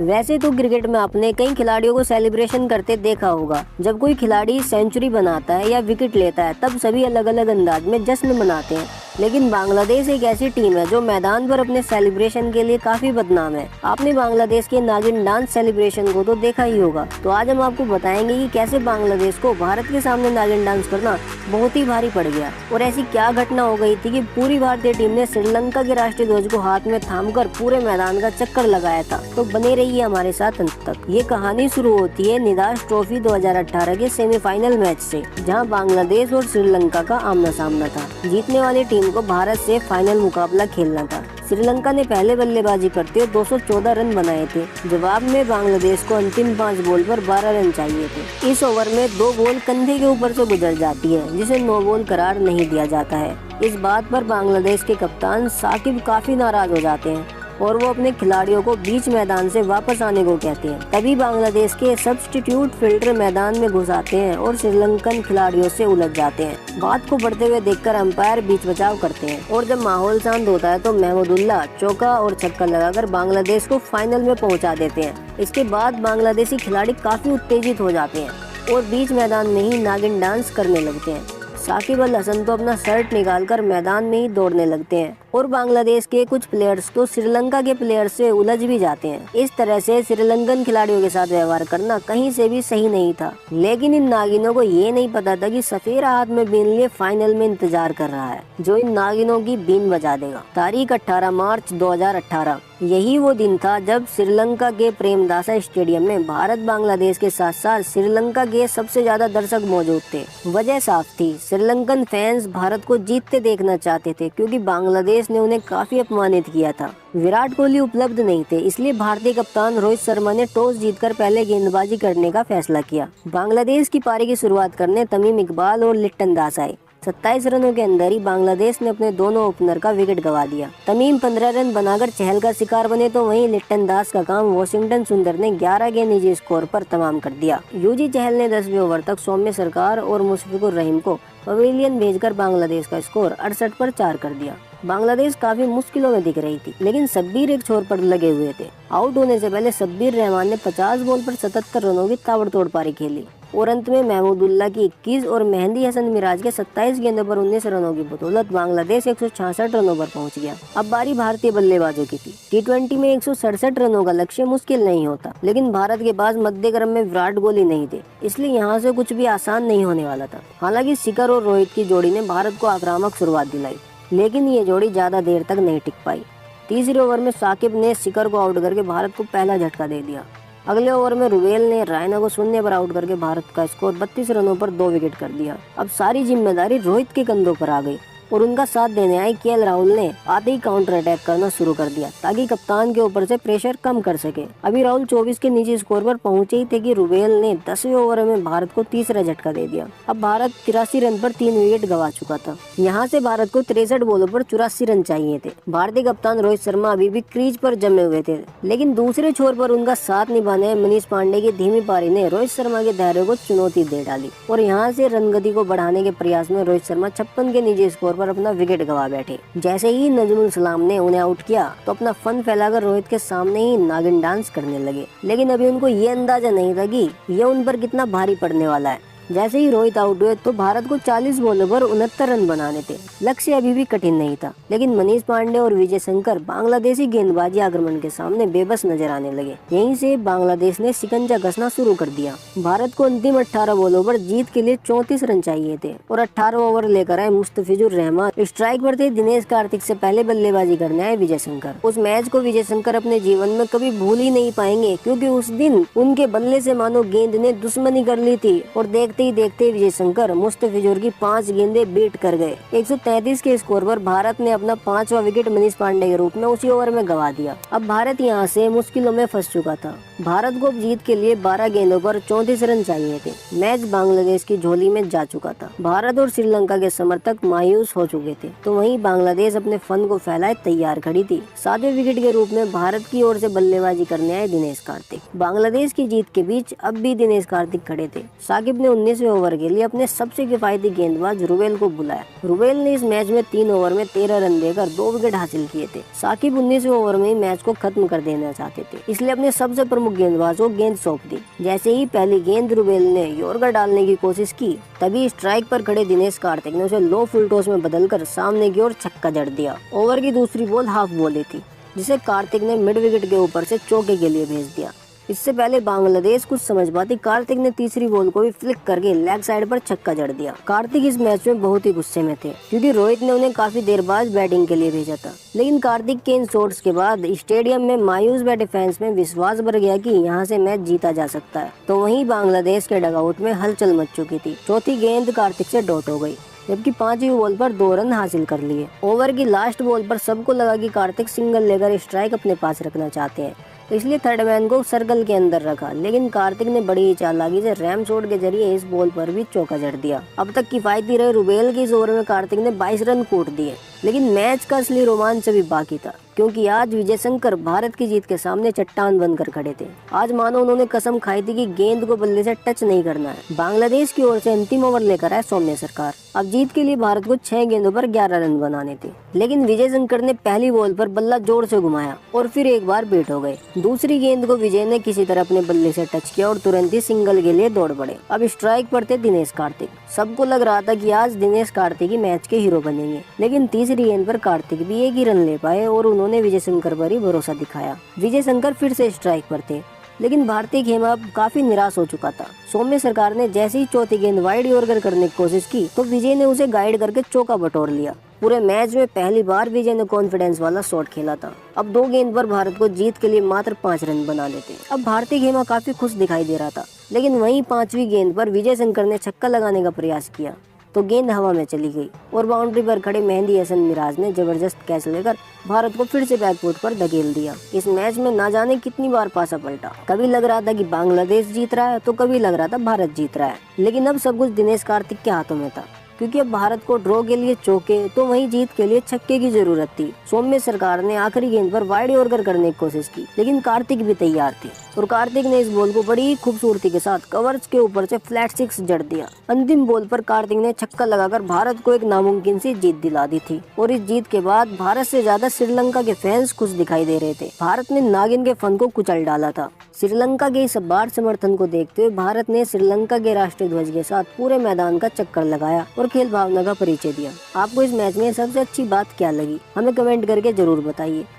वैसे तो क्रिकेट में आपने कई खिलाड़ियों को सेलिब्रेशन करते देखा होगा। जब कोई खिलाड़ी सेंचुरी बनाता है या विकेट लेता है तब सभी अलग अलग अंदाज में जश्न मनाते हैं। लेकिन बांग्लादेश एक ऐसी टीम है जो मैदान पर अपने सेलिब्रेशन के लिए काफी बदनाम है। आपने बांग्लादेश के नागिन डांस सेलिब्रेशन को तो देखा ही होगा। तो आज हम आपको बताएंगे कि कैसे बांग्लादेश को भारत के सामने नागिन डांस करना बहुत ही भारी पड़ गया और ऐसी क्या घटना हो गई थी कि पूरी भारतीय टीम ने श्रीलंका के राष्ट्रीय ध्वज को हाथ में थामकर पूरे मैदान का चक्कर लगाया था। तो बने रहिए हमारे साथ अंत तक। ये कहानी शुरू होती है निदाश ट्रॉफी 2018 के सेमीफाइनल मैच से, जहां बांग्लादेश और श्रीलंका का आमना सामना था। जीतने वाली टीम को भारत से फाइनल मुकाबला खेलना था। श्रीलंका ने पहले बल्लेबाजी करते हुए 214 रन बनाए थे। जवाब में बांग्लादेश को अंतिम 5 बॉल पर 12 रन चाहिए थे। इस ओवर में 2 बॉल कंधे के ऊपर से गुजर जाती है, जिसे नो बॉल करार नहीं दिया जाता है। इस बात पर बांग्लादेश के कप्तान साकिब काफी नाराज हो जाते हैं और वो अपने खिलाड़ियों को बीच मैदान से वापस आने को कहते हैं। तभी बांग्लादेश के सब्स्टिट्यूट फील्डर मैदान में घुस आते हैं और श्रीलंकन खिलाड़ियों से उलझ जाते हैं। बात को बढ़ते हुए देखकर अंपायर बीच बचाव करते हैं और जब माहौल शांत होता है तो महमूदुल्लाह चौका और छक्का लगाकर बांग्लादेश को फाइनल में पहुंचा देते हैं। इसके बाद बांग्लादेशी खिलाड़ी काफी उत्तेजित हो जाते हैं और बीच मैदान में ही नागिन डांस करने लगते हैं। साकिब अल हसन तो अपना शर्ट निकालकर मैदान में ही दौड़ने लगते हैं और बांग्लादेश के कुछ प्लेयर्स तो श्रीलंका के प्लेयर्स से उलझ भी जाते हैं। इस तरह से श्रीलंकन खिलाड़ियों के साथ व्यवहार करना कहीं से भी सही नहीं था। लेकिन इन नागिनों को ये नहीं पता था कि सफेरा हाथ में बीन लिए फाइनल में इंतजार कर रहा है, जो इन नागिनों की बीन बजा देगा। तारीख 18 मार्च 2018। यही वो दिन था जब श्रीलंका के प्रेमदासा स्टेडियम में भारत बांग्लादेश के साथ साथ श्रीलंका के सबसे ज्यादा दर्शक मौजूद थे। वजह साफ थी, श्रीलंकन फैंस भारत को जीतते देखना चाहते थे क्योंकि बांग्लादेश ने उन्हें काफी अपमानित किया था। विराट कोहली उपलब्ध नहीं थे, इसलिए भारतीय कप्तान रोहित शर्मा ने टॉस जीतकर पहले गेंदबाजी करने का फैसला किया। बांग्लादेश की पारी की शुरुआत करने तमीम इकबाल और लिट्टन दास आए। 27 रनों के अंदर ही बांग्लादेश ने अपने दोनों ओपनर का विकेट गंवा दिया। तमीम 15 रन बनाकर चहल का शिकार बने तो वहीं लिट्टन दास का काम वॉशिंगटन सुंदर ने 11 के निजी स्कोर पर तमाम कर दिया। यूजी चहल ने 10वें ओवर तक सौम्य सरकार और मुशफिकुर रहीम को पवेलियन भेजकर बांग्लादेश का स्कोर 68 पर 4 कर दिया। बांग्लादेश काफी मुश्किलों में दिख रही थी, लेकिन शब्बीर एक छोर पर लगे हुए थे। आउट होने से पहले शब्बीर रहमान ने 50 बॉल पर 77 रनों की ताबड़तोड़ पारी खेली और अंत में महमूदुल्लाह की 21 और मेहंदी हसन मिराज के 27 गेंदों पर 19 रनों की बदौलत बांग्लादेश 166 रनों पर पहुंच गया। अब बारी भारतीय बल्लेबाजों की थी। टी20 में 167 रनों का लक्ष्य मुश्किल नहीं होता, लेकिन भारत के पास मध्य क्रम में विराट कोहली नहीं थे, इसलिए यहाँ से कुछ भी आसान नहीं होने वाला था। हालांकि शिखर और रोहित की जोड़ी ने भारत को आक्रामक शुरुआत दिलाई, लेकिन ये जोड़ी ज्यादा देर तक नहीं टिक पाई। तीसरे ओवर में साकिब ने शिखर को आउट करके भारत को पहला झटका दे दिया। अगले ओवर में रुबेल ने रायना को शून्य पर आउट करके भारत का स्कोर 32 रनों पर 2 विकेट कर दिया। अब सारी जिम्मेदारी रोहित के कंधों पर आ गई और उनका साथ देने आए केएल राहुल ने आते ही काउंटर अटैक करना शुरू कर दिया ताकि कप्तान के ऊपर से प्रेशर कम कर सके। अभी राहुल 24 के निजी स्कोर पर पहुंचे ही थे कि रुबेल ने 10वें ओवर में भारत को तीसरा झटका दे दिया। अब भारत 83 रन पर 3 विकेट गंवा चुका था। यहाँ से भारत को 63 बॉलों पर 84 रन चाहिए थे। भारतीय कप्तान रोहित शर्मा अभी भी क्रीज पर जमे हुए थे, लेकिन दूसरे छोर पर उनका साथ निभाने मनीष पांडे की धीमी पारी ने रोहित शर्मा के धैर्य को चुनौती दे डाली और यहाँ से रनगति को बढ़ाने के प्रयास में रोहित शर्मा 56 के निजी स्कोर पर अपना विकेट गंवा बैठे। जैसे ही नजमुल सलाम ने उन्हें आउट किया तो अपना फन फैलाकर रोहित के सामने ही नागिन डांस करने लगे, लेकिन अभी उनको ये अंदाजा नहीं था कि ये उन पर कितना भारी पड़ने वाला है। जैसे ही रोहित आउट हुए तो भारत को 40 बॉलों पर 69 रन बनाने थे। लक्ष्य अभी भी कठिन नहीं था, लेकिन मनीष पांडे और विजय शंकर बांग्लादेशी गेंदबाजी आक्रमण के सामने बेबस नजर आने लगे। यहीं से बांग्लादेश ने शिकंजा कसना शुरू कर दिया। भारत को अंतिम 18 बॉलों पर जीत के लिए 34 रन चाहिए थे और 18 ओवर लेकर आए मुस्तफिजुर रहमान। स्ट्राइक पर थे दिनेश कार्तिक से पहले बल्लेबाजी करने आए विजय शंकर। उस मैच को विजय शंकर अपने जीवन में कभी भूल ही नहीं पाएंगे, क्योंकि उस दिन उनके बल्ले से मानो गेंद ने दुश्मनी कर ली थी और देखते ही देखते विजय शंकर मुस्तफिजुर की 5 गेंदें बीट कर गए। 133 के स्कोर पर भारत ने अपना 5वां विकेट मनीष पांडे के रूप में उसी ओवर में गंवा दिया। अब भारत यहां से मुश्किलों में फंस चुका था। भारत को जीत के लिए 12 गेंदों पर 34 रन चाहिए थे। मैच बांग्लादेश की झोली में जा चुका था। भारत और श्रीलंका के समर्थक मायूस हो चुके थे, तो वहीं बांग्लादेश अपने फन को फैलाए तैयार खड़ी थी। 7वें विकेट के रूप में भारत की ओर से बल्लेबाजी करने आए दिनेश कार्तिक। बांग्लादेश की जीत के बीच अब भी दिनेश कार्तिक खड़े थे। साकिब ने 19वें ओवर के लिए अपने सबसे किफायती गेंदबाज रुबेल को बुलाया। रुबेल ने इस मैच में 3 ओवर में 13 रन देकर 2 विकेट हासिल किए थे। साकिब 19वें ओवर में ही मैच को खत्म कर देना चाहते थे, इसलिए अपने सबसे प्रमुख गेंदबाज को गेंद सौंप दी। जैसे ही पहली गेंद रुबेल ने यॉर्कर डालने की कोशिश की, तभी स्ट्राइक पर खड़े दिनेश कार्तिक ने उसे लो फुल टॉस में बदलकर सामने की ओर छक्का जड़ दिया। ओवर की दूसरी बॉल हाफ वॉली थी, जिसे कार्तिक ने मिड विकेट के ऊपर से चौके के लिए भेज दिया। इससे पहले बांग्लादेश कुछ समझ पाती, कार्तिक ने तीसरी बॉल को भी फ्लिक करके लेग साइड पर छक्का जड़ दिया। कार्तिक इस मैच में बहुत ही गुस्से में थे, क्योंकि रोहित ने उन्हें काफी देर बाद बैटिंग के लिए भेजा था। लेकिन कार्तिक के इन शॉट्स के बाद स्टेडियम में मायूस बैठे फैंस में विश्वास बढ़ गया कि यहाँ से मैच जीता जा सकता है। तो वहीं बांग्लादेश के डगआउट में हलचल मच चुकी थी। चौथी गेंद कार्तिक से डॉट हो गई, जबकि 5वीं बॉल पर 2 रन हासिल कर लिए। ओवर की लास्ट बॉल पर सबको लगा कि कार्तिक सिंगल लेकर स्ट्राइक अपने पास रखना चाहते हैं, तो इसलिए थर्ड मैन को सर्कल के अंदर रखा। लेकिन कार्तिक ने बड़ी ही चालाकी से रैम शॉट के जरिए इस बॉल पर भी चौका जड़ दिया। अब तक किफायती रहे रुबेल की इस ओवर में कार्तिक ने 22 रन कूट दिए। लेकिन मैच का असली रोमांच अभी बाकी था, क्योंकि आज विजय शंकर भारत की जीत के सामने चट्टान बनकर खड़े थे। आज मानो उन्होंने कसम खाई थी कि गेंद को बल्ले से टच नहीं करना है। बांग्लादेश की ओर से अंतिम ओवर लेकर आए सौम्य सरकार। अब जीत के लिए भारत को 6 गेंदों पर 11 रन बनाने थे, लेकिन विजय शंकर ने पहली बॉल पर बल्ला जोर से घुमाया और फिर एक बार बेट हो गए। दूसरी गेंद को विजय ने किसी तरह अपने बल्ले से टच किया और तुरंत ही सिंगल के लिए दौड़ पड़े। अब स्ट्राइक पर थे दिनेश कार्तिक। सबको लग रहा था कि आज दिनेश कार्तिक ही मैच के हीरो बनेंगे, लेकिन तीसरी गेंद पर कार्तिक भी एक ही रन ले पाए और उन्होंने विजय शंकर पर ही भरोसा दिखाया। विजय शंकर फिर से स्ट्राइक पर थे, लेकिन भारतीय खेमा अब काफी निराश हो चुका था। सौम्य सरकार ने जैसे ही चौथी गेंद वाइड यॉर्कर करने की कोशिश की, तो विजय ने उसे गाइड करके चौका बटोर लिया। पूरे मैच में पहली बार विजय ने कॉन्फिडेंस वाला शॉट खेला था। अब 2 गेंद पर भारत को जीत के लिए मात्र 5 रन बना लेते। अब भारतीय खेमा काफी खुश दिखाई दे रहा था, लेकिन वहीं 5वीं गेंद पर विजय शंकर ने छक्का लगाने का प्रयास किया, तो गेंद हवा में चली गई और बाउंड्री पर खड़े मेहंदी हसन मिराज ने जबरदस्त कैच लेकर भारत को फिर से बैकफुट पर धकेल दिया। इस मैच में ना जाने कितनी बार पासा पलटा। कभी लग रहा था कि बांग्लादेश जीत रहा है, तो कभी लग रहा था भारत जीत रहा है। लेकिन अब सब कुछ दिनेश कार्तिक के हाथों में था, क्योंकि अब भारत को ड्रॉ के लिए चौके तो वहीं जीत के लिए छक्के की जरूरत थी। सौम्य सरकार ने आखिरी गेंद पर वाइड यॉर्कर करने की कोशिश की, लेकिन कार्तिक भी तैयार थे और कार्तिक ने इस बॉल को बड़ी खूबसूरती के साथ कवर्स के ऊपर से फ्लैट 6 जड़ दिया। अंतिम बॉल पर कार्तिक ने छक्का लगाकर भारत को एक नामुमकिन सी जीत दिला दी थी और इस जीत के बाद भारत से ज्यादा श्रीलंका के फैंस खुश दिखाई दे रहे थे। भारत ने नागिन के फन को कुचल डाला था। श्रीलंका के इस अपार समर्थन को देखते हुए भारत ने श्रीलंका के राष्ट्रीय ध्वज के साथ पूरे मैदान का चक्कर लगाया और खेल भावना का परिचय दिया। आपको इस मैच में सबसे अच्छी बात क्या लगी, हमें कमेंट करके जरूर बताइए।